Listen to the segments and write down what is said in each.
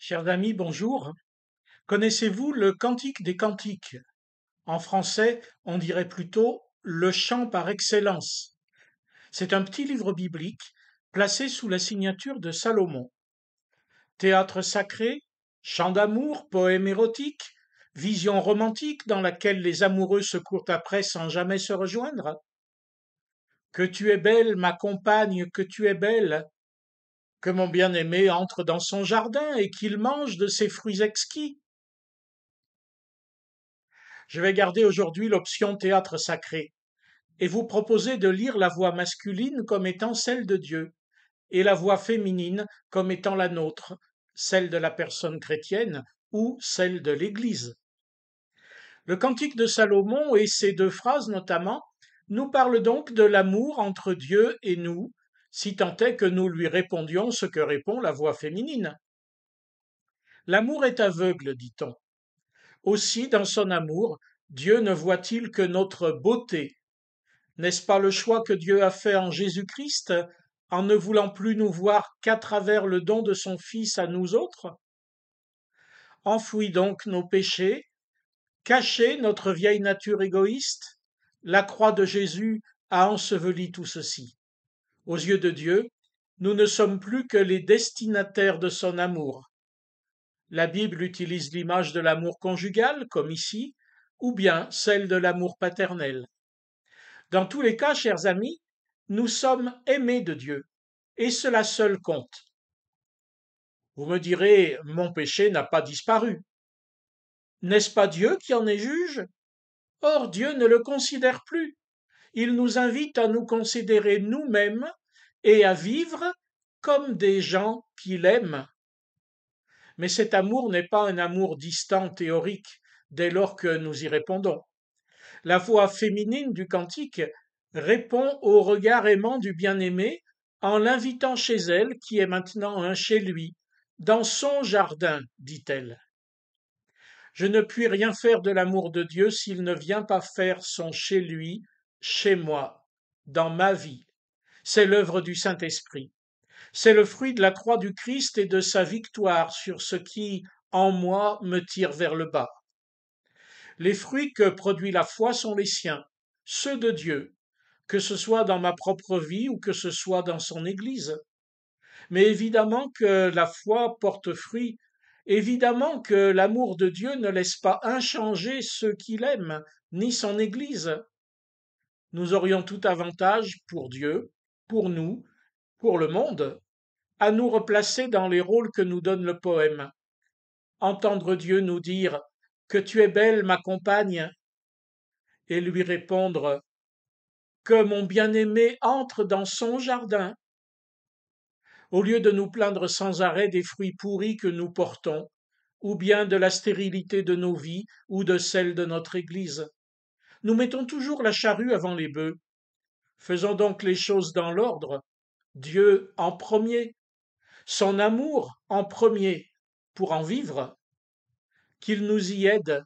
Chers amis, bonjour. Connaissez-vous le Cantique des Cantiques? En français, on dirait plutôt le chant par excellence. C'est un petit livre biblique placé sous la signature de Salomon. Théâtre sacré, chant d'amour, poème érotique, vision romantique dans laquelle les amoureux se courent après sans jamais se rejoindre. Que tu es belle, ma compagne, que tu es belle, que mon bien-aimé entre dans son jardin et qu'il mange de ses fruits exquis. Je vais garder aujourd'hui l'option théâtre sacré et vous proposer de lire la voix masculine comme étant celle de Dieu et la voix féminine comme étant la nôtre, celle de la personne chrétienne ou celle de l'Église. Le Cantique de Salomon et ses deux phrases notamment nous parlent donc de l'amour entre Dieu et nous, si tant est que nous lui répondions ce que répond la voix féminine. L'amour est aveugle, dit-on. Aussi, dans son amour, Dieu ne voit-il que notre beauté. N'est-ce pas le choix que Dieu a fait en Jésus-Christ en ne voulant plus nous voir qu'à travers le don de son Fils à nous autres? Enfouis donc nos péchés, cachez notre vieille nature égoïste, la croix de Jésus a enseveli tout ceci. Aux yeux de Dieu, nous ne sommes plus que les destinataires de son amour. La Bible utilise l'image de l'amour conjugal, comme ici, ou bien celle de l'amour paternel. Dans tous les cas, chers amis, nous sommes aimés de Dieu, et cela seul compte. Vous me direz, mon péché n'a pas disparu. N'est-ce pas Dieu qui en est juge? Or, Dieu ne le considère plus. Il nous invite à nous considérer nous-mêmes et à vivre comme des gens qu'il aime. Mais cet amour n'est pas un amour distant théorique dès lors que nous y répondons. La voix féminine du cantique répond au regard aimant du bien-aimé en l'invitant chez elle, qui est maintenant un chez lui, dans son jardin, dit-elle. Je ne puis rien faire de l'amour de Dieu s'il ne vient pas faire son chez lui, chez moi, dans ma vie. C'est l'œuvre du Saint-Esprit. C'est le fruit de la croix du Christ et de sa victoire sur ce qui, en moi, me tire vers le bas. Les fruits que produit la foi sont les siens, ceux de Dieu, que ce soit dans ma propre vie ou que ce soit dans son Église. Mais évidemment que la foi porte fruit, évidemment que l'amour de Dieu ne laisse pas inchangés ceux qu'il aime, ni son Église. Nous aurions tout avantage pour Dieu, pour nous, pour le monde, à nous replacer dans les rôles que nous donne le poème. Entendre Dieu nous dire que tu es belle, ma compagne, et lui répondre que mon bien-aimé entre dans son jardin, au lieu de nous plaindre sans arrêt des fruits pourris que nous portons, ou bien de la stérilité de nos vies ou de celle de notre Église. Nous mettons toujours la charrue avant les bœufs. Faisons donc les choses dans l'ordre. Dieu en premier, son amour en premier, pour en vivre. Qu'il nous y aide,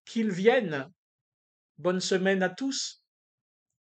qu'il vienne. Bonne semaine à tous.